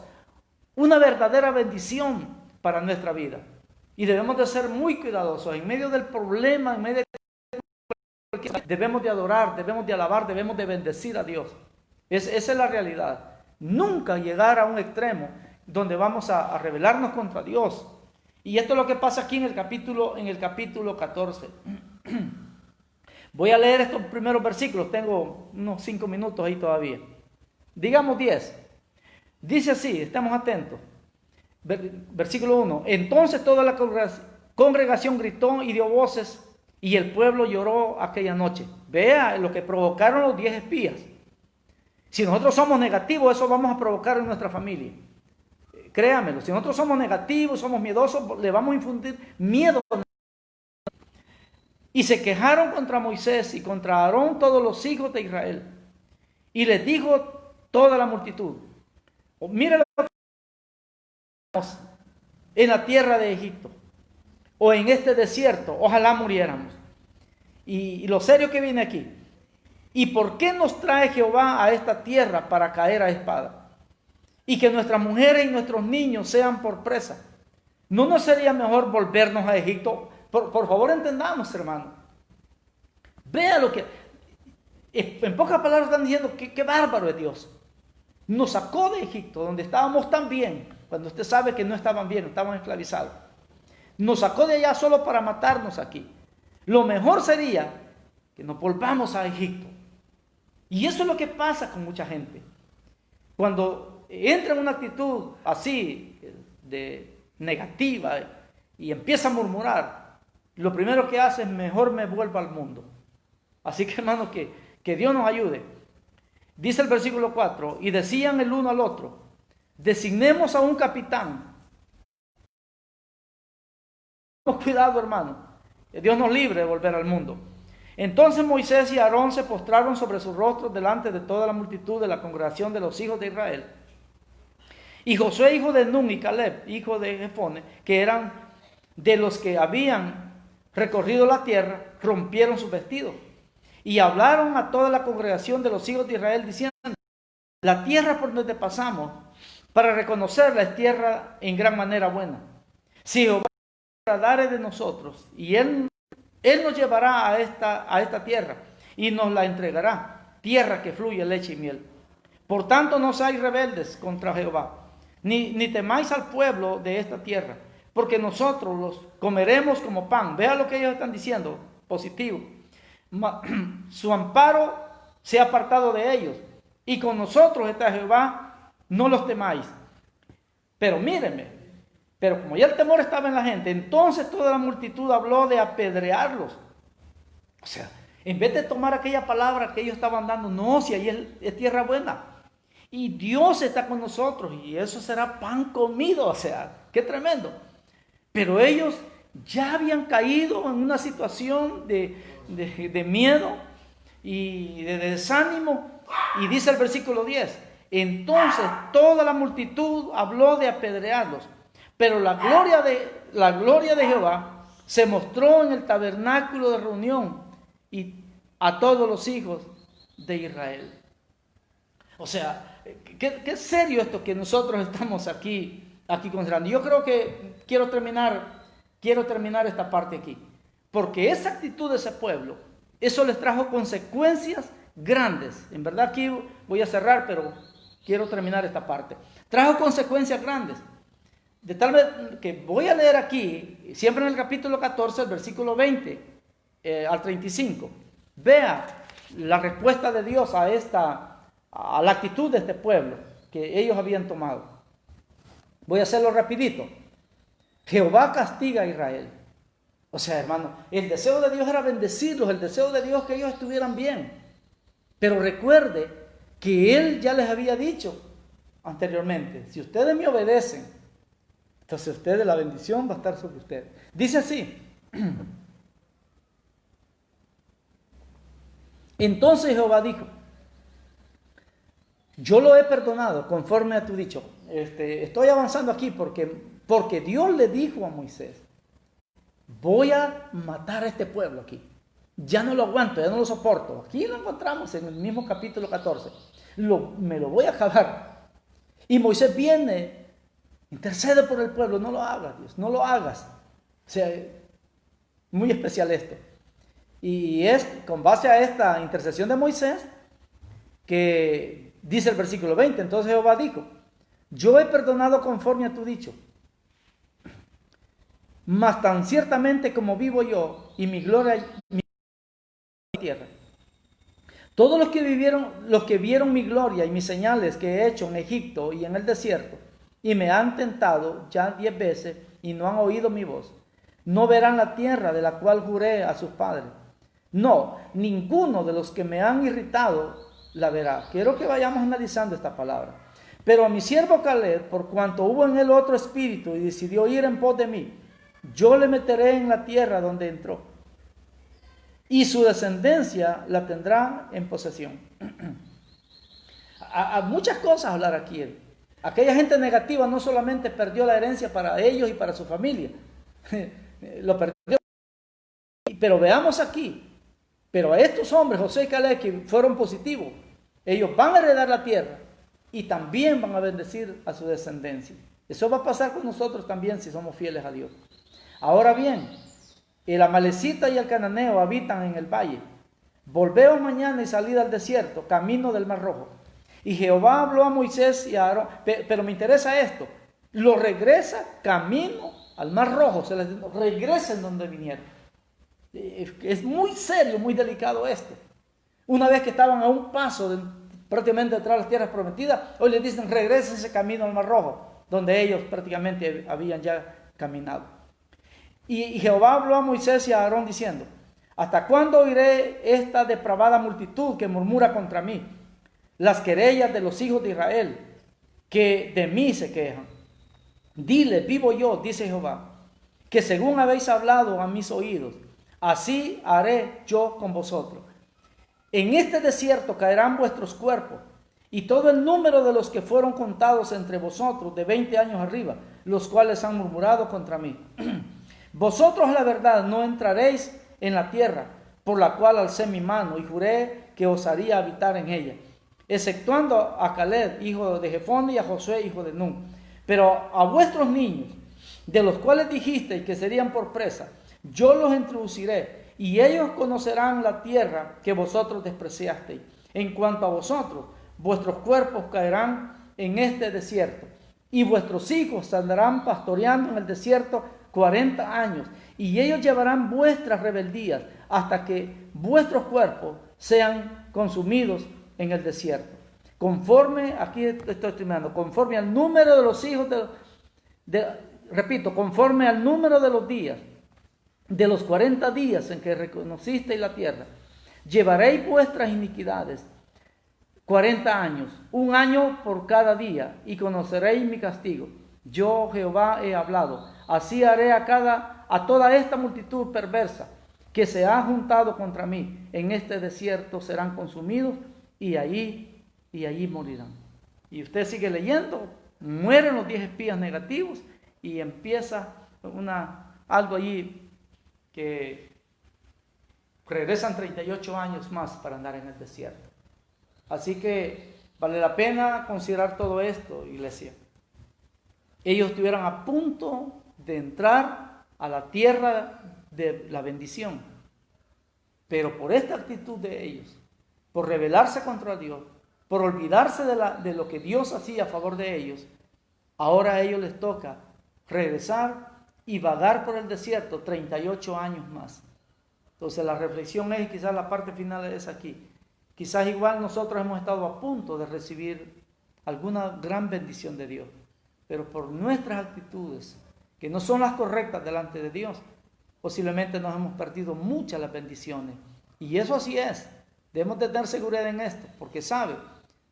una verdadera bendición para nuestra vida. Y debemos de ser muy cuidadosos. En medio del problema, en medio de... debemos de adorar, debemos de alabar, debemos de bendecir a Dios. Esa es la realidad. Nunca llegar a un extremo donde vamos a rebelarnos contra Dios. Y esto es lo que pasa aquí en el capítulo 14. Voy a leer estos primeros versículos. Tengo unos 5 minutos ahí todavía. Digamos 10. Dice así, estamos atentos. Versículo 1. Entonces toda la congregación gritó y dio voces, y el pueblo lloró aquella noche. Vea lo que provocaron los 10 espías. Si nosotros somos negativos, eso vamos a provocar en nuestra familia. Créamelo, si nosotros somos negativos, somos miedosos, le vamos a infundir miedo. Y se quejaron contra Moisés y contra Aarón todos los hijos de Israel. Y les dijo toda la multitud: mire lo que tenemos en la tierra de Egipto, o en este desierto, ojalá muriéramos. Y lo serio que viene aquí: ¿y por qué nos trae Jehová a esta tierra para caer a espada? Y que nuestras mujeres y nuestros niños sean por presa. ¿No nos sería mejor volvernos a Egipto? Por favor, entendamos, hermano. Vea lo que... En pocas palabras están diciendo que qué bárbaro es Dios. Nos sacó de Egipto, donde estábamos tan bien, cuando usted sabe que no estaban bien, estaban esclavizados. Nos sacó de allá solo para matarnos aquí. Lo mejor sería que nos volvamos a Egipto. Y eso es lo que pasa con mucha gente. Cuando entra en una actitud así, de negativa, y empieza a murmurar, lo primero que hace es: mejor me vuelvo al mundo. Así que, hermano, que Dios nos ayude. Dice el versículo 4, y decían el uno al otro: designemos a un capitán. Cuidado, hermano, que Dios nos libre de volver al mundo. Entonces Moisés y Aarón se postraron sobre sus rostros delante de toda la multitud de la congregación de los hijos de Israel. Y Josué, hijo de Nun, y Caleb, hijo de Jefone, que eran de los que habían recorrido la tierra, rompieron sus vestidos y hablaron a toda la congregación de los hijos de Israel, diciendo: la tierra por donde pasamos para reconocerla es tierra en gran manera buena. Si Jehová se agradare de nosotros, y él nos llevará a esta tierra y nos la entregará, tierra que fluye leche y miel. Por tanto, no seáis rebeldes contra Jehová, ni temáis al pueblo de esta tierra, porque nosotros los comeremos como pan. Vea lo que ellos están diciendo, positivo. Su amparo se ha apartado de ellos, y con nosotros está Jehová, no los temáis. Pero mírenme, Pero como ya el temor estaba en la gente, entonces toda la multitud habló de apedrearlos. O sea, en vez de tomar aquella palabra que ellos estaban dando, no, si ahí es tierra buena. Y Dios está con nosotros y eso será pan comido. O sea, qué tremendo. Pero ellos ya habían caído en una situación de miedo y de desánimo. Y dice el versículo 10, entonces toda la multitud habló de apedrearlos. Pero la gloria de Jehová se mostró en el tabernáculo de reunión y a todos los hijos de Israel. O sea, qué serio esto que nosotros estamos aquí considerando. Yo creo que quiero terminar esta parte aquí. Porque esa actitud de ese pueblo, eso les trajo consecuencias grandes. En verdad aquí voy a cerrar, pero quiero terminar esta parte. Trajo consecuencias grandes. De tal vez que voy a leer aquí, siempre en el capítulo 14, el versículo 20 al 35. Vea la respuesta de Dios a la actitud de este pueblo que ellos habían tomado. Voy a hacerlo rapidito. Jehová castiga a Israel. O sea, hermano, el deseo de Dios era bendecirlos, el deseo de Dios que ellos estuvieran bien. Pero recuerde que Él ya les había dicho anteriormente, si ustedes me obedecen, entonces ustedes, la bendición va a estar sobre ustedes. Dice así. Entonces Jehová dijo, yo lo he perdonado conforme a tu dicho. Estoy avanzando aquí porque Dios le dijo a Moisés, voy a matar a este pueblo aquí. Ya no lo aguanto, ya no lo soporto. Aquí lo encontramos en el mismo capítulo 14. Me lo voy a acabar. Y Moisés viene, intercede por el pueblo. No lo hagas, Dios, no lo hagas. O sea, muy especial esto. Y es con base a esta intercesión de Moisés que dice el versículo 20. Entonces Jehová dijo, yo he perdonado conforme a tu dicho. Mas tan ciertamente como vivo yo y mi gloria tierra. Todos los que vieron mi gloria y mis señales que he hecho en Egipto y en el desierto, y me han tentado ya 10 veces y no han oído mi voz, no verán la tierra de la cual juré a sus padres. No, ninguno de los que me han irritado la verá. Quiero que vayamos analizando esta palabra. Pero a mi siervo Caleb, por cuanto hubo en él otro espíritu y decidió ir en pos de mí, yo le meteré en la tierra donde entró, y su descendencia la tendrá en posesión. A muchas cosas hablar aquí él. Aquella gente negativa no solamente perdió la herencia para ellos y para su familia, lo perdió. Pero veamos aquí, pero a estos hombres, José y Caleb, que fueron positivos, ellos van a heredar la tierra y también van a bendecir a su descendencia. Eso va a pasar con nosotros también si somos fieles a Dios. Ahora bien, el amalecita y el cananeo habitan en el valle. Volveos mañana y salid al desierto, camino del Mar Rojo. Y Jehová habló a Moisés y a Aarón, pero me interesa esto, lo regresa camino al Mar Rojo, se les dice, regresen donde vinieron. Es muy serio, muy delicado esto. Una vez que estaban a un paso prácticamente de entrar a las tierras prometidas, hoy les dicen regresen ese camino al Mar Rojo, donde ellos prácticamente habían ya caminado. Y Jehová habló a Moisés y a Aarón diciendo, ¿hasta cuándo oiré esta depravada multitud que murmura contra mí? Las querellas de los hijos de Israel, que de mí se quejan. Dile, vivo yo, dice Jehová, que según habéis hablado a mis oídos, así haré yo con vosotros. En este desierto caerán vuestros cuerpos, y todo el número de los que fueron contados entre vosotros de 20 años arriba, los cuales han murmurado contra mí. Vosotros a la verdad no entraréis en la tierra, por la cual alcé mi mano y juré que os haría habitar en ella, exceptuando a Caleb, hijo de Jefone, y a Josué, hijo de Nun. Pero a vuestros niños, de los cuales dijisteis que serían por presa, yo los introduciré, y ellos conocerán la tierra que vosotros despreciasteis. En cuanto a vosotros, vuestros cuerpos caerán en este desierto, y vuestros hijos saldrán pastoreando en el desierto 40 años, y ellos llevarán vuestras rebeldías hasta que vuestros cuerpos sean consumidos en el desierto. Conforme, aquí estoy estimando, conforme al número de los hijos repito, conforme al número de los días, de los 40 días en que reconocisteis la tierra, llevaréis vuestras iniquidades 40 años, 1 año por cada día, y conoceréis mi castigo. Yo Jehová he hablado. Así haré a toda esta multitud perversa que se ha juntado contra mí. En este desierto serán consumidos y allí morirán. Y usted sigue leyendo, mueren los 10 espías negativos y empieza algo allí que regresan 38 años más para andar en el desierto. Así que vale la pena considerar todo esto, iglesia. Ellos estuvieron a punto de entrar a la tierra de la bendición, pero por esta actitud de ellos, por rebelarse contra Dios, por olvidarse de lo que Dios hacía a favor de ellos, ahora a ellos les toca regresar y vagar por el desierto 38 años más. Entonces la reflexión es, quizás la parte final es aquí. Quizás igual nosotros hemos estado a punto de recibir alguna gran bendición de Dios, pero por nuestras actitudes, que no son las correctas delante de Dios, posiblemente nos hemos perdido muchas las bendiciones. Y eso así es. Debemos de tener seguridad en esto, porque sabe,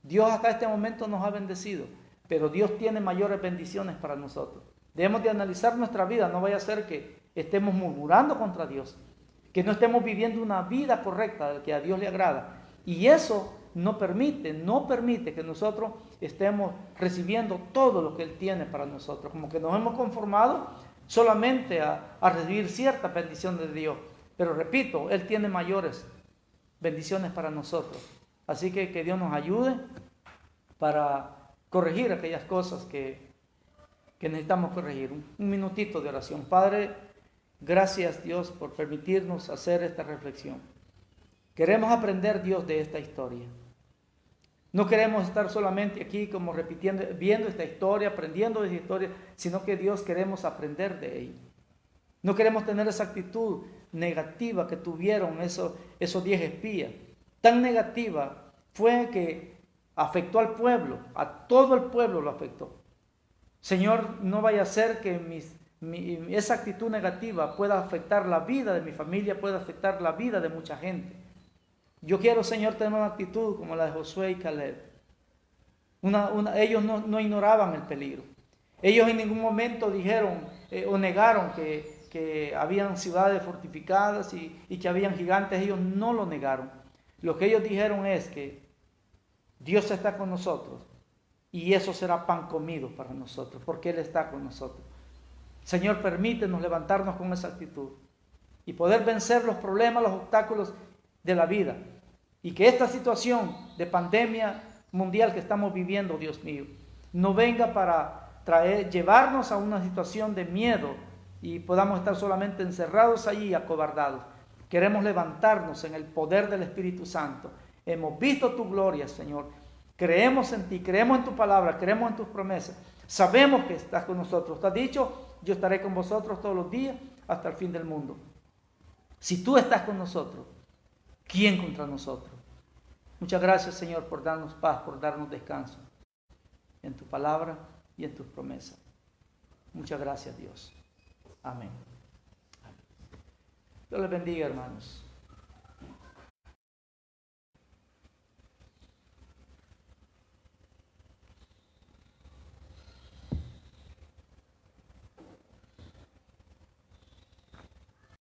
Dios hasta este momento nos ha bendecido, pero Dios tiene mayores bendiciones para nosotros. Debemos de analizar nuestra vida, no vaya a ser que estemos murmurando contra Dios, que no estemos viviendo una vida correcta, que a Dios le agrada. Y eso no permite que nosotros estemos recibiendo todo lo que Él tiene para nosotros. Como que nos hemos conformado solamente a recibir cierta bendición de Dios. Pero repito, Él tiene mayores bendiciones para nosotros. Así que Dios nos ayude para corregir aquellas cosas que necesitamos corregir. Un minutito de oración. Padre, gracias Dios por permitirnos hacer esta reflexión. Queremos aprender, Dios, de esta historia. No queremos estar solamente aquí como repitiendo, viendo esta historia, aprendiendo de esta historia, sino que Dios queremos aprender de ella. No queremos tener esa actitud negativa que tuvieron esos 10 espías. Tan negativa fue que afectó al pueblo, a todo el pueblo lo afectó. Señor, no vaya a ser que esa actitud negativa pueda afectar la vida de mi familia, pueda afectar la vida de mucha gente. Yo quiero, Señor, tener una actitud como la de Josué y Caleb. Ellos no ignoraban el peligro. Ellos en ningún momento dijeron o negaron que habían ciudades fortificadas y que habían gigantes. Ellos no lo negaron. Lo que ellos dijeron es que Dios está con nosotros y eso será pan comido para nosotros, porque Él está con nosotros. Señor, permítenos levantarnos con esa actitud y poder vencer los problemas, los obstáculos de la vida, y que esta situación de pandemia mundial que estamos viviendo, Dios mío, no venga para llevarnos a una situación de miedo y podamos estar solamente encerrados allí y acobardados. Queremos levantarnos en el poder del Espíritu Santo. Hemos visto tu gloria, Señor. Creemos en ti, creemos en tu palabra, creemos en tus promesas. Sabemos que estás con nosotros. Te has dicho, yo estaré con vosotros todos los días hasta el fin del mundo. Si tú estás con nosotros, ¿quién contra nosotros? Muchas gracias, Señor, por darnos paz, por darnos descanso en tu palabra y en tus promesas. Muchas gracias, Dios. Amén. Dios les bendiga, hermanos.